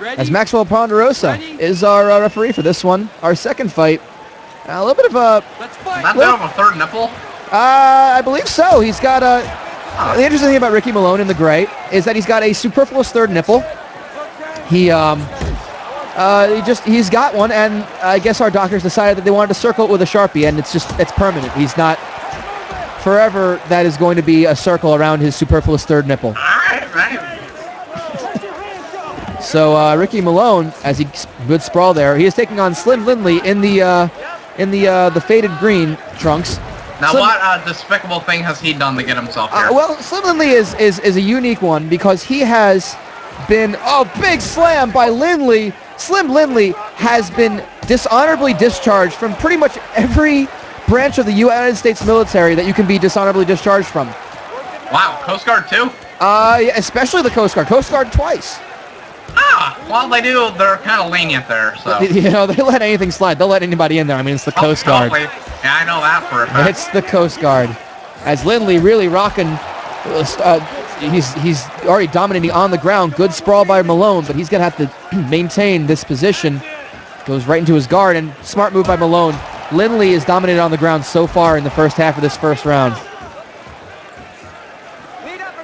as Maxwell Ponderosa is our referee for this one. Our second fight. A little bit of a... That bit of a third nipple? I believe so. He's got a... The interesting thing about Ricky Malone in the gray is that he's got a superfluous third nipple. He's got one, and I guess our doctors decided that they wanted to circle it with a Sharpie, and it's permanent. He's not... Forever, that is going to be a circle around his superfluous third nipple. Right. So Ricky Malone, as he good sprawl there, he is taking on Slim Lindley in the faded green trunks. Now, what despicable thing has he done to get himself here? Well, Slim Lindley is a unique one because he has been big slam by Lindley. Slim Lindley has been dishonorably discharged from pretty much every branch of the United States military that you can be dishonorably discharged from. Wow, Coast Guard too? Yeah, especially the Coast Guard. Coast Guard twice. Well, they're kind of lenient there, so. You know, they let anything slide. They'll let anybody in there. I mean, it's the Coast Guard. Totally. Yeah, I know that for a fact. It's the Coast Guard. As Lindley really rocking, he's already dominating on the ground. Good sprawl by Malone, but he's going to have to maintain this position. Goes right into his guard, and smart move by Malone. Lindley is dominated on the ground so far in the first half of this first round.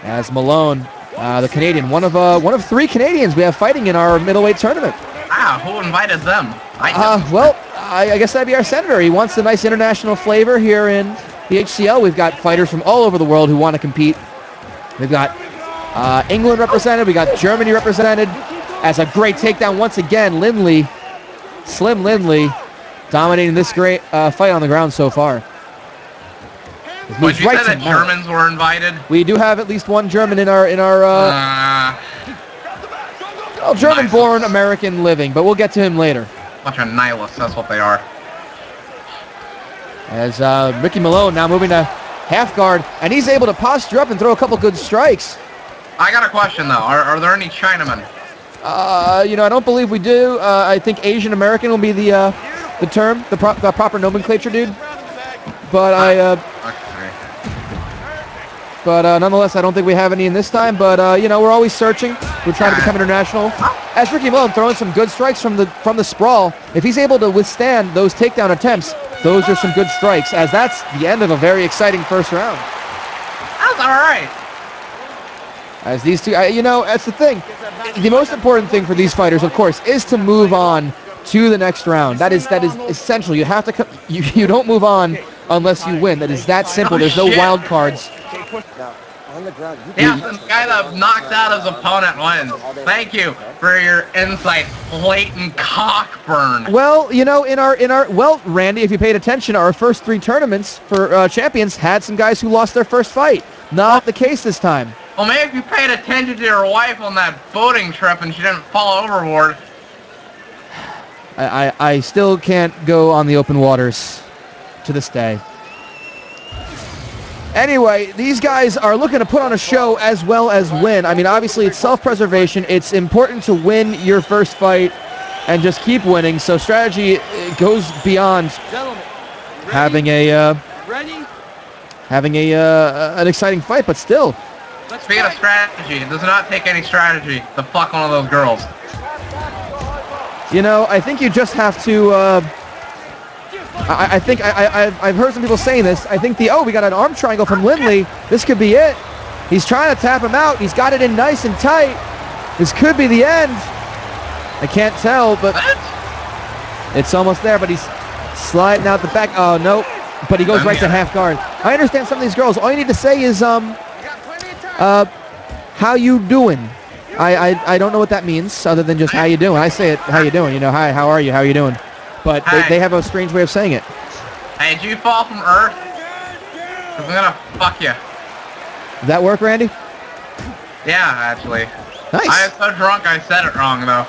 As Malone, the Canadian, one of three Canadians we have fighting in our middleweight tournament. Who invited them? Well, I guess that'd be our senator. He wants a nice international flavor here in the HCL. We've got fighters from all over the world who want to compete. We've got England represented. We got Germany represented. As a great takedown once again, Lindley, Slim Lindley, dominating this great fight on the ground so far. Would you say that Germans were invited? We do have at least one German in our German-born American living, but we'll get to him later. Bunch of nihilists, that's what they are. As Ricky Malone now moving to half guard, and he's able to posture up and throw a couple good strikes. I got a question though. Are there any Chinamen? I don't believe we do. I think Asian American will be the term, the proper nomenclature, dude. But nonetheless, I don't think we have any in this time. But we're always searching. We're trying to become international. As Ricky Malone throwing some good strikes from the sprawl, if he's able to withstand those takedown attempts, those are some good strikes. As that's the end of a very exciting first round. That's all right. As these two, that's the thing. The most important thing for these fighters, of course, is to move on to the next round. That is essential. You have to. You don't move on unless you win. That is that simple. There's no wild cards. Yeah, the guy that knocked out his opponent wins. Thank you for your insight, Leighton Cockburn. Well, Randy, if you paid attention, our first three tournaments for champions had some guys who lost their first fight. Not the case this time. Well, maybe if you paid attention to your wife on that boating trip and she didn't fall overboard. I still can't go on the open waters to this day. Anyway, these guys are looking to put on a show as well as win. I mean, obviously, it's self-preservation. It's important to win your first fight and just keep winning. So strategy goes beyond having an exciting fight, but still. Speaking of strategy, it does not take any strategy to fuck one of those girls. I think you just have to. I've heard some people saying this. I think we got an arm triangle from Lindley. This could be it. He's trying to tap him out. He's got it in nice and tight. This could be the end. I can't tell, but it's almost there. But he's sliding out the back. Oh no! But he goes right to half guard. I understand some of these girls. All you need to say is how you doing? I don't know what that means other than just how you doing. I say it, how you doing? Hi, how are you? How are you doing? But they have a strange way of saying it. Hey, did you fall from Earth? 'Cause I'm gonna fuck you. Does that work, Randy? Yeah, actually. Nice. I was so drunk I said it wrong, though.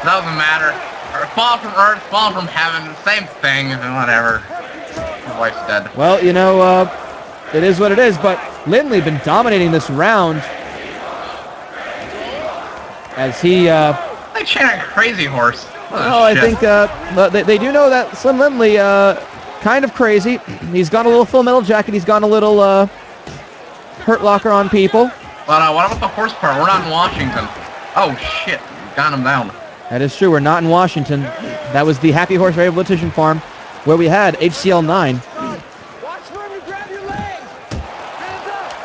Doesn't matter. Or fall from Earth, fall from heaven, same thing, whatever. My wife's dead. Well, it is what it is, but Lindley been dominating this round as he... They chanting Crazy Horse. Well, I think they do know that Slim Lindley kind of crazy. He's gone a little Full Metal Jacket. He's gone a little Hurt Locker on people. But what about the horse part? We're not in Washington. Oh, shit. Got him down. That is true. We're not in Washington. That was the Happy Horse Rehabilitation Farm where we had HCL 9.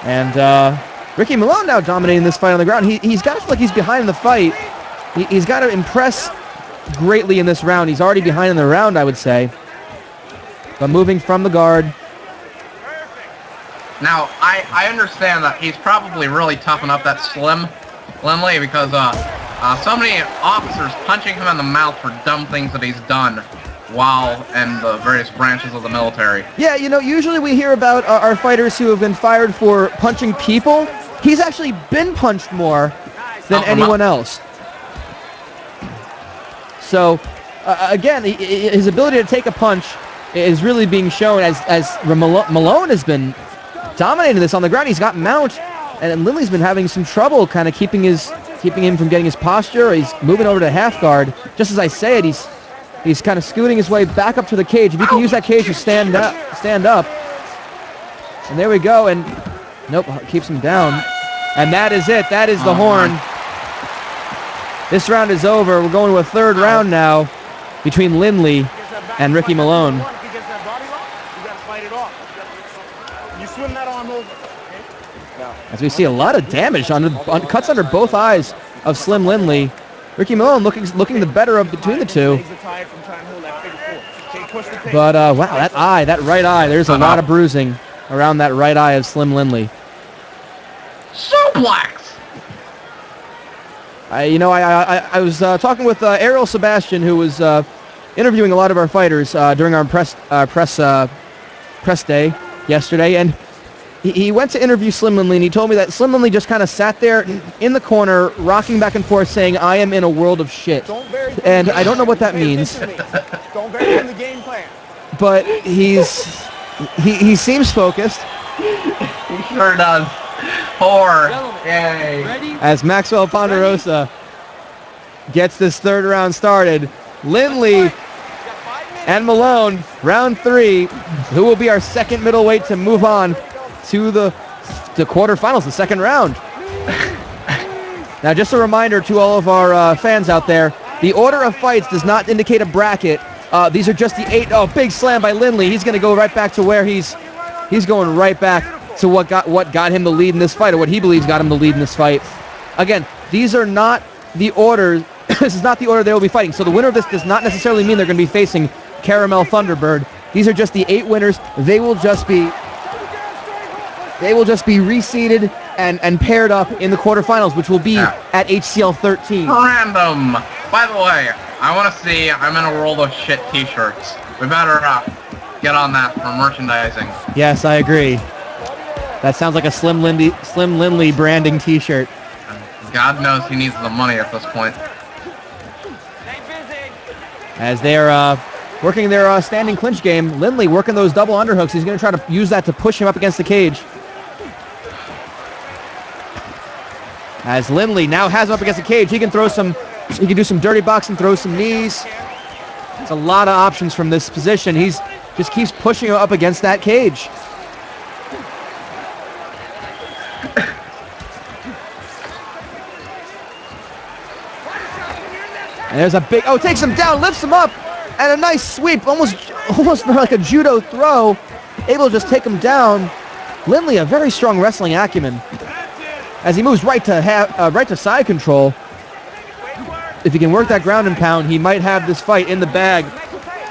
And Ricky Malone now dominating this fight on the ground. He's got to feel like he's behind in the fight. He's got to impress greatly in this round. He's already behind in the round, I would say. But moving from the guard. Now, I understand that he's probably really toughened up that Slim Lindley because so many officers punching him in the mouth for dumb things that he's done while in the various branches of the military. Yeah, you know, usually we hear about our fighters who have been fired for punching people. He's actually been punched more than anyone else. So, again, his ability to take a punch is really being shown as Malone has been dominating this on the ground. He's got mount, and Lindley's been having some trouble kind of keeping him from getting his posture. He's moving over to half guard. Just as I say it, he's kind of scooting his way back up to the cage. If you can use that cage to stand up. And there we go, and nope, keeps him down. And that is it. That is the horn. This round is over. We're going to a third round now between Lindley and Ricky Malone. As we see a lot of damage on cuts under both eyes of Slim Lindley. Ricky Malone looking the better of between the two. But wow, that right eye, there's a lot of bruising around that right eye of Slim Lindley. Suplex! I was talking with Ariel Sebastian, who was interviewing a lot of our fighters during our press day yesterday, and he went to interview Slim Lindley, and he told me that Slim Lindley just kind of sat there in the corner, rocking back and forth, saying, "I am in a world of shit." And I don't know what that means. Don't vary from the game plan. But he seems focused. He sure does. Yay. As Maxwell Ponderosa gets this third round started. Lindley and Malone, round 3. Who will be our second middleweight to move on to the quarterfinals, the second round? Now, just a reminder to all of our fans out there, the order of fights does not indicate a bracket. These are just the 8. Oh, big slam by Lindley. He's going to go right back to where he's going right back to what got him the lead in this fight, or what he believes got him the lead in this fight. Again, these are not the order. This is not the order they will be fighting. So the winner of this does not necessarily mean they're going to be facing Caramel Thunderbird. These are just the 8 winners. They will just be reseeded and paired up in the quarterfinals, which will be at HCL 13. Random. By the way, I want to see I'm in a world of shit t-shirts. We better get on that for merchandising. Yes, I agree. That sounds like a Slim Lindley branding t-shirt. God knows he needs the money at this point. As they're working their standing clinch game, Lindley working those double underhooks. He's going to try to use that to push him up against the cage. As Lindley now has him up against the cage, he can do some dirty boxing, throw some knees. There's a lot of options from this position. He's just keeps pushing him up against that cage. And there's a big, takes him down, lifts him up, and a nice sweep, almost like a judo throw, able to just take him down. Lindley, a very strong wrestling acumen, as he moves right to side control. If he can work that ground and pound, he might have this fight in the bag.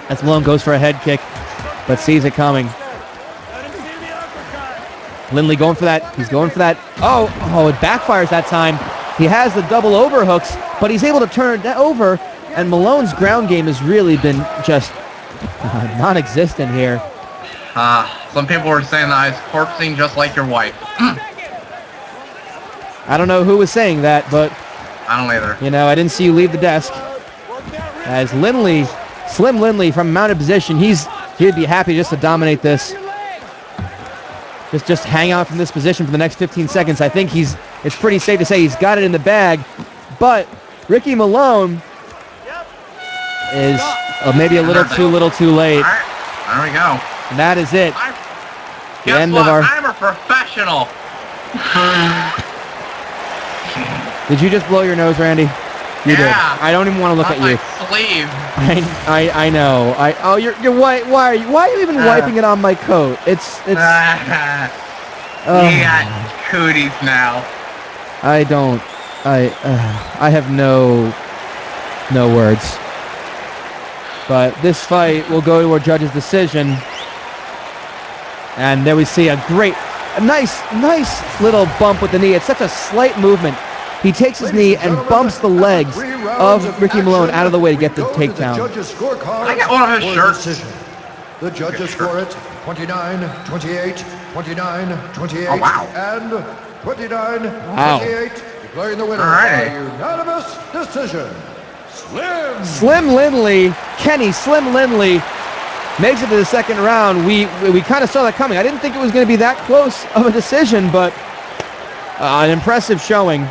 As Malone goes for a head kick, but sees it coming. Lindley going for that. He's going for that. Oh, it backfires that time. He has the double overhooks, but he's able to turn it over, and Malone's ground game has really been just non-existent here. Some people were saying that I was corpsing just like your wife. I don't know who was saying that, but I don't either. You know, I didn't see you leave the desk. As Slim Lindley from mounted position, he'd be happy just to dominate this. Just hang out from this position for the next 15 seconds. I think it's pretty safe to say he's got it in the bag, but Ricky Malone is maybe a little too late. All right, there we go. And that is it. Guess what? I'm a professional. Did you just blow your nose, Randy? You did. Yeah. I don't even want to look On at my you. sleeve. I know. Oh, you're white. Why are you even wiping it on my coat? It's. You got cooties now. I don't. I have no words. But this fight will go to a judge's decision. And there we see a nice little bump with the knee. It's such a slight movement. He takes his knee and bumps the legs of Ricky Malone out of the way to get the takedown. I got one of his shirts. The judges score it 29-28, 29-28, Oh, wow. and 29-28. Wow. Declaring the winner Alrighty. by unanimous decision. Slim Lindley, Kenny Slim Lindley makes it to the second round. We kind of saw that coming. I didn't think it was going to be that close of a decision, but an impressive showing.